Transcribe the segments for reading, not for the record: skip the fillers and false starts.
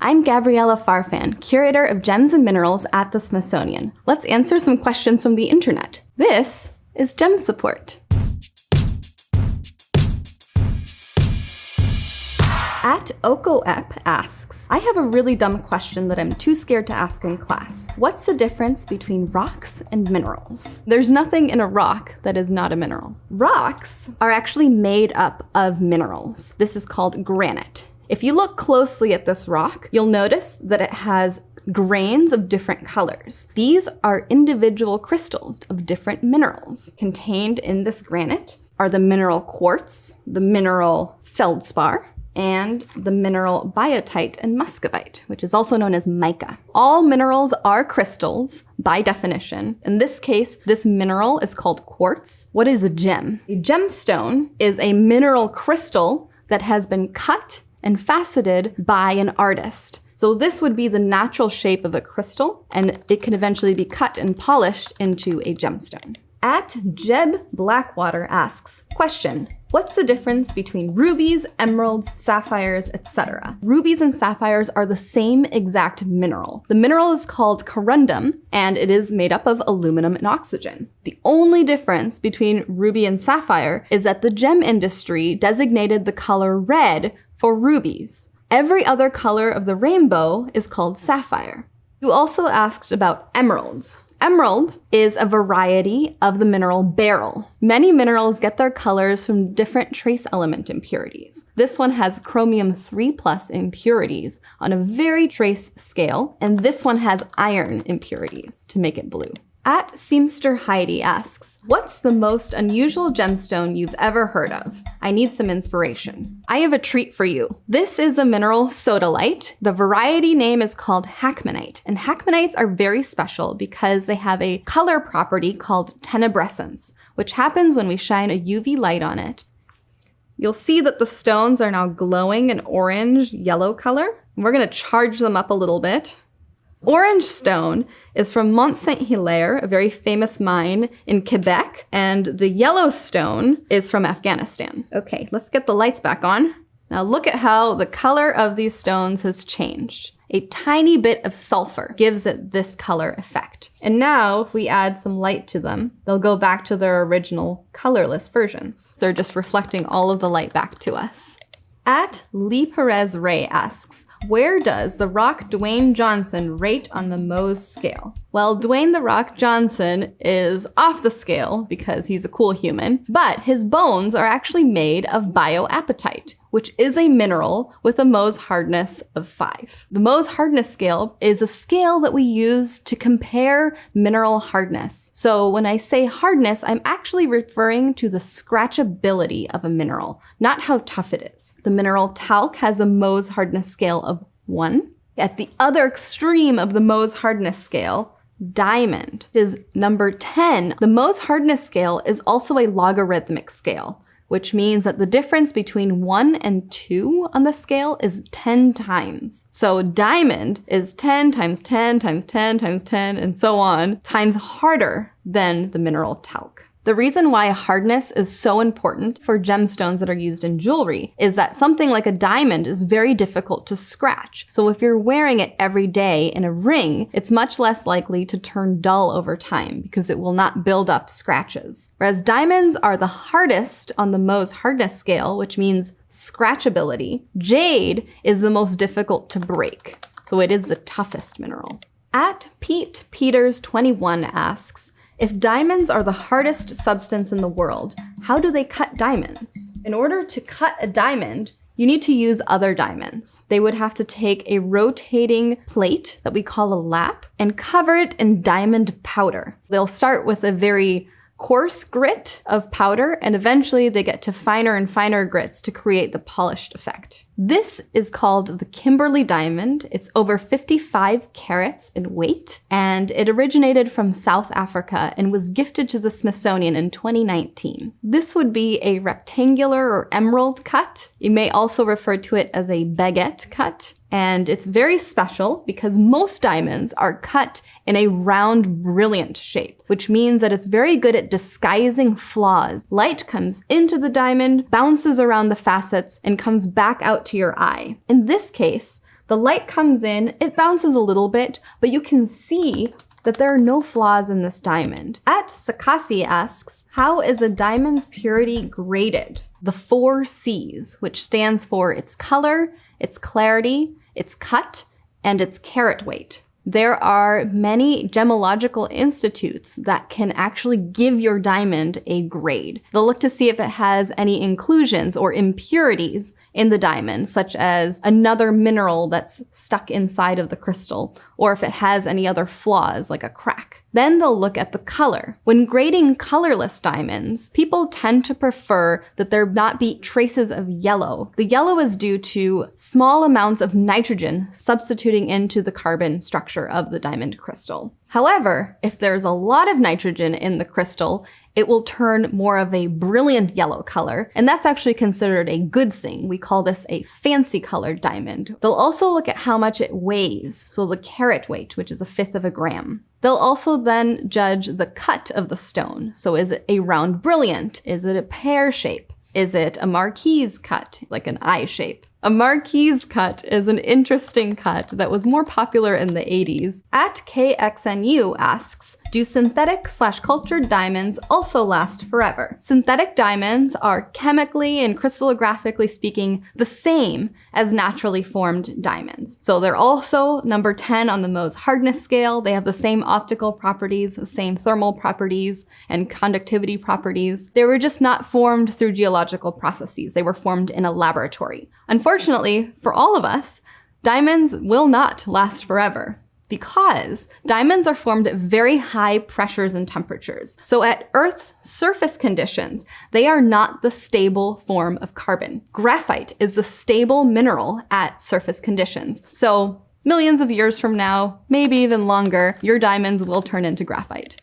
I'm Gabriella Farfan, curator of gems and minerals at the Smithsonian. Let's answer some questions from the internet. This is Gem Support. At OkoEp asks, I have a really dumb question that I'm too scared to ask in class. What's the difference between rocks and minerals? There's nothing in a rock that is not a mineral. Rocks are actually made up of minerals. This is called granite. If you look closely at this rock, you'll notice that it has grains of different colors. These are individual crystals of different minerals. Contained in this granite are the mineral quartz, the mineral feldspar, and the mineral biotite and muscovite, which is also known as mica. All minerals are crystals by definition. In this case, this mineral is called quartz. What is a gem? A gemstone is a mineral crystal that has been cut and faceted by an artist. So this would be the natural shape of a crystal, and it can eventually be cut and polished into a gemstone. At Jeb Blackwater asks, question, what's the difference between rubies, emeralds, sapphires, etc.? Rubies and sapphires are the same exact mineral. The mineral is called corundum, and it is made up of aluminum and oxygen. The only difference between ruby and sapphire is that the gem industry designated the color red for rubies. Every other color of the rainbow is called sapphire. You also asked about emeralds. Emerald is a variety of the mineral beryl. Many minerals get their colors from different trace element impurities. This one has chromium 3+ impurities on a very trace scale, and this one has iron impurities to make it blue. At Seamster Heidi asks, what's the most unusual gemstone you've ever heard of? I need some inspiration. I have a treat for you. This is the mineral sodalite. The variety name is called hackmanite, and hackmanites are very special because they have a color property called tenebrescence, which happens when we shine a UV light on it. You'll see that the stones are now glowing an orange-yellow color. We're gonna charge them up a little bit. Orange stone is from Mont Saint-Hilaire, a very famous mine in Quebec, and the yellow stone is from Afghanistan. Okay, let's get the lights back on. Now look at how the color of these stones has changed. A tiny bit of sulfur gives it this color effect. And now if we add some light to them, they'll go back to their original colorless versions. So they're just reflecting all of the light back to us. At Lee Perez Ray asks, where does the Rock Dwayne Johnson rate on the Mohs scale? Well, Dwayne the Rock Johnson is off the scale because he's a cool human, but his bones are actually made of bioapatite, which is a mineral with a Mohs hardness of 5. The Mohs hardness scale is a scale that we use to compare mineral hardness. So when I say hardness, I'm actually referring to the scratchability of a mineral, not how tough it is. The mineral talc has a Mohs hardness scale of 1. At the other extreme of the Mohs hardness scale, diamond is number 10. The Mohs hardness scale is also a logarithmic scale, which means that the difference between 1 and 2 on the scale is 10 times. So diamond is 10 times 10 times 10 times 10 and so on, times harder than the mineral talc. The reason why hardness is so important for gemstones that are used in jewelry is that something like a diamond is very difficult to scratch. So if you're wearing it every day in a ring, it's much less likely to turn dull over time because it will not build up scratches. Whereas diamonds are the hardest on the Mohs hardness scale, which means scratchability. Jade is the most difficult to break, so it is the toughest mineral. At Pete Peters 21 asks, if diamonds are the hardest substance in the world, how do they cut diamonds? In order to cut a diamond, you need to use other diamonds. They would have to take a rotating plate that we call a lap and cover it in diamond powder. They'll start with a very coarse grit of powder, and eventually they get to finer and finer grits to create the polished effect. This is called the Kimberley diamond. It's over 55 carats in weight, and it originated from South Africa and was gifted to the Smithsonian in 2019. This would be a rectangular or emerald cut. You may also refer to it as a baguette cut. And it's very special because most diamonds are cut in a round, brilliant shape, which means that it's very good at disguising flaws. Light comes into the diamond, bounces around the facets, and comes back out to your eye. In this case, The light comes in, it bounces a little bit, but you can see that there are no flaws in this diamond. Sakasi asks, how is a diamond's purity graded? The 4 C's, which stands for its color, its clarity, its cut, and its carat weight. There are many gemological institutes that can actually give your diamond a grade. They'll look to see if it has any inclusions or impurities in the diamond, such as another mineral that's stuck inside of the crystal, or if it has any other flaws like a crack. Then they'll look at the color. When grading colorless diamonds, people tend to prefer that there not be traces of yellow. The yellow is due to small amounts of nitrogen substituting into the carbon structure of the diamond crystal. However, if there's a lot of nitrogen in the crystal, it will turn more of a brilliant yellow color, and that's actually considered a good thing. We call this a fancy colored diamond. They'll also look at how much it weighs, so the carat weight, which is 1/5 of a gram. They'll also then judge the cut of the stone. So is it a round brilliant? Is it a pear shape? Is it a marquise cut, like an eye shape? A marquise cut is an interesting cut that was more popular in the 80s. KXNU asks, do synthetic/cultured diamonds also last forever? Synthetic diamonds are chemically and crystallographically speaking the same as naturally formed diamonds. So they're also number 10 on the Mohs hardness scale. They have the same optical properties, the same thermal properties, and conductivity properties. They were just not formed through geological processes. They were formed in a laboratory. Unfortunately, for all of us, diamonds will not last forever because diamonds are formed at very high pressures and temperatures. So at Earth's surface conditions, they are not the stable form of carbon. Graphite is the stable mineral at surface conditions. So millions of years from now, maybe even longer, your diamonds will turn into graphite.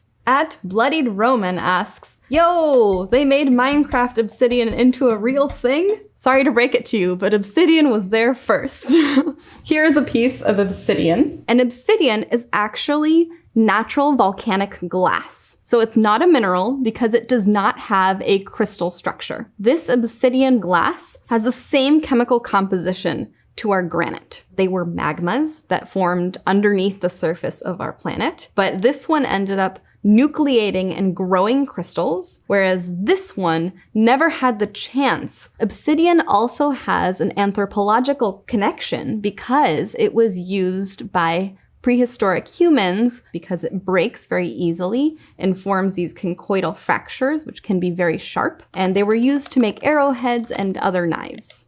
Bloodied Roman asks, yo, they made Minecraft obsidian into a real thing? Sorry to break it to you, but obsidian was there first. Here's a piece of obsidian. And obsidian is actually natural volcanic glass. So it's not a mineral because it does not have a crystal structure. This obsidian glass has the same chemical composition to our granite. They were magmas that formed underneath the surface of our planet, but this one ended up nucleating and growing crystals, whereas this one never had the chance. Obsidian also has an anthropological connection because it was used by prehistoric humans because it breaks very easily and forms these conchoidal fractures, which can be very sharp, and they were used to make arrowheads and other knives.